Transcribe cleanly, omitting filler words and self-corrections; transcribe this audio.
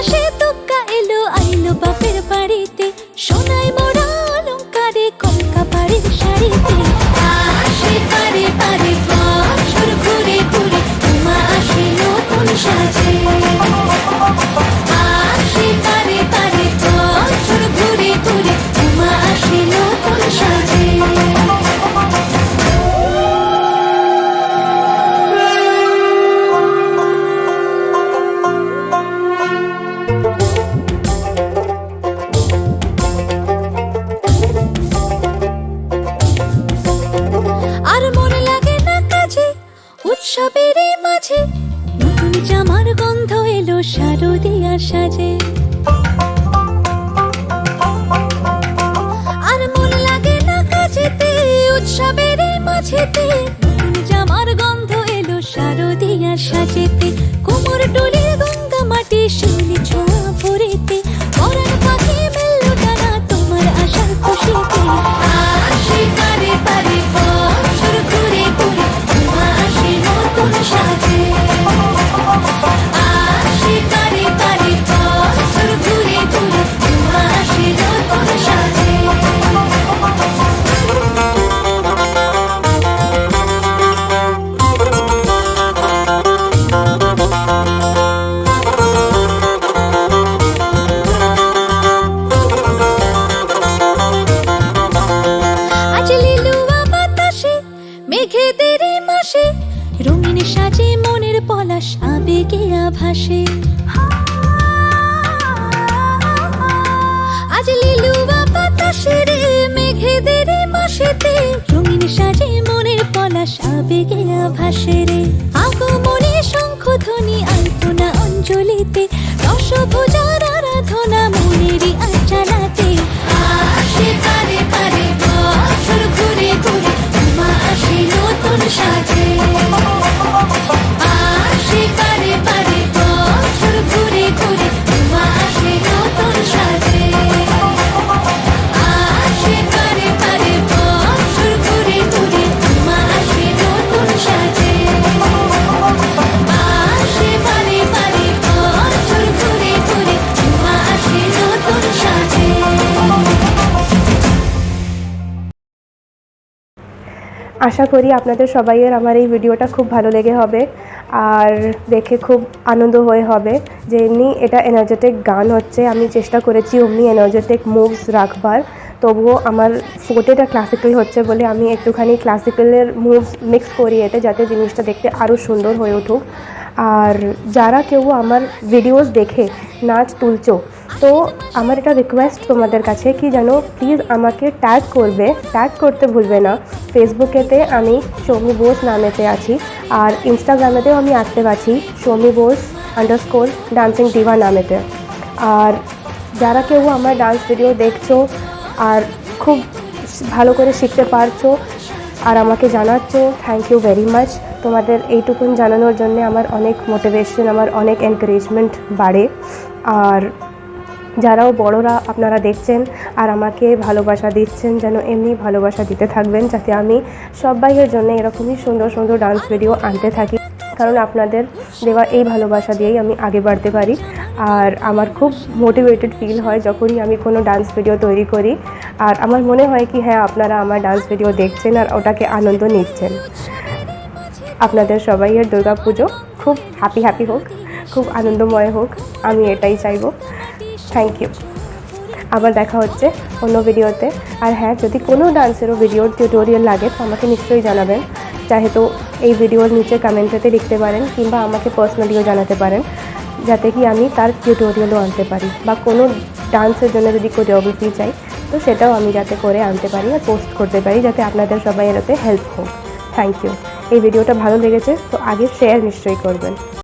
মাসে তোকা এলো আইলো বাপের বাড়িতে, সোনায় মোড়া অলংকারে কলকা বাড়ির শাড়িতে। আসে পারে পারে বছর ঘুরে ঘুরে, উমা আসে নতুন সাজে। আসে পারে পারে বছর ঘুরে ঘুরে, উমা আসে নতুন সাজে। আর মনে লাগে না কাজে উৎসবের মাঝে, নতুন জামার গন্ধ এলো শারদিয়ার সাজে। আর মনে লাগে না কাজেতে উৎসবের মাঝেতে, নতুন জামার গন্ধ এলো শারদিয়ার সাজেতে। কোমর ডোলে গঙ্গা মাটি শিউলি ছোঁয়া ভরেতে, পরাণ পাখি মেললো ডানা তোমার আশার খুশিতে। আসে পারে পারে বছর ঘুরে ঘুরে, উমা আসে নতুন সাজে। আসে পারে পারে বছর ঘুরে ঘুরে, উমা আসে নতুন সাজে। আজ লিলুয়া বাতাসে মেঘেদের মাসে, রঙিন সাজে মনের পলাশ আবেগে আভাসে। আজ লিলুয়া বাতাসে রে মেঘেদের মাসেতে, রঙিন সাজে মনের পলাশ আবেগে আভাসে রে। আগমনে শঙ্খধ্বনি আলপনা অঞ্জলিতে, দশভুজার আরাধনা মনেরই আঞ্চলাতে। আসে পারে পারে বছর ঘুরে ঘুরে, উমা আসে নতুন সাজে। আসে পারে পারে বছর ঘুরে ঘুরে, উমা আসে নতুন সাজে। আসে পারে পারে বছর ঘুরে ঘুরে, উমা আসে নতুন সাজে। আসে পারে পারে বছর ঘুরে ঘুরে, উমা আসে নতুন সাজে। আশা করি আপনাদের সবাইয়ের আমার এই ভিডিওটা খুব ভালো লেগে হবে আর দেখে খুব আনন্দ হয়ে হবে। যে এমনি এটা এনার্জেটিক গান হচ্ছে, আমি চেষ্টা করেছি অমনি এনার্জেটিক মুভস রাখবার, তবুও আমার ফোর্টেটা ক্লাসিক্যাল হচ্ছে বলে আমি একটুখানি ক্লাসিক্যালের মুভস মিক্স করি এতে, যাতে জিনিসটা দেখতে আরও সুন্দর হয়ে উঠুক। আর যারা কেউ আমার ভিডিওস দেখে নাচ তুলছো, তো আমার এটা রিকোয়েস্ট তোমাদের কাছে কি জানো, প্লিজ আমাকে ট্যাগ করতে ভুলবে না। ফেসবুকেতে আমি সৌমি বোস নামেতে আছি, আর ইনস্টাগ্রামেতেও আমি অ্যাক্টিভ আছি সৌমি বোস _ ডান্সিং ডিভা নামেতে। আর যারা কেউ আমার ডান্স ভিডিও দেখছো আর খুব ভালো করে শিখতে পারছো আর আমাকে জানাচ্ছো, থ্যাংক ইউ ভেরি মাচ। তোমাদের এইটুকুন জানানোর জন্য আমার অনেক মোটিভেশন, আমার অনেক এনকারেজমেন্ট বাড়ে। আর যারাও বড়রা আপনারা দেখছেন আর আমাকে ভালোবাসা দিচ্ছেন, যেন এমনি ভালোবাসা দিতে থাকবেন, যাতে আমি সবাইয়ের জন্য এরকমই সুন্দর সুন্দর ডান্স ভিডিও আনতে থাকি। কারণ আপনাদের দেওয়া এই ভালোবাসা দিয়েই আমি আগে বাড়তে পারি। আর আমার খুব মোটিভেটেড ফিল হয় যখনই আমি কোনো ডান্স ভিডিও তৈরি করি, আর আমার মনে হয় কি হ্যাঁ, আপনারা আমার ডান্স ভিডিও দেখছেন আর ওটাকে আনন্দ নিচ্ছেন। আপনাদের সবাইয়ের দুর্গাপুজো খুব হ্যাপি হোক, খুব আনন্দময় হোক, আমি এটাই চাইবো। Thank you. আবার দেখা হচ্ছে অন্য ভিডিওতে। আর হ্যাঁ, যদি কোনো ডান্সেরও ভিডিওর টিউটোরিয়াল লাগে তো আমাকে নিশ্চয়ই জানাবেন, চাহে তো এই ভিডিওর নিচে কমেন্টেতে লিখতে পারেন কিংবা আমাকে পার্সোনালিও জানাতে পারেন, যাতে কি আমি তার টিউটোরিয়ালও আনতে পারি। বা কোনো ডান্সের জন্য যদি কোরিওগ্রাফি চাই তো সেটাও আমি যাতে করে আনতে পারি আর পোস্ট করতে পারি, যাতে আপনাদের সবাই এতে হেল্প হোক। Thank you. এই ভিডিওটা ভালো লেগেছে তো আগে শেয়ার নিশ্চয়ই করবেন।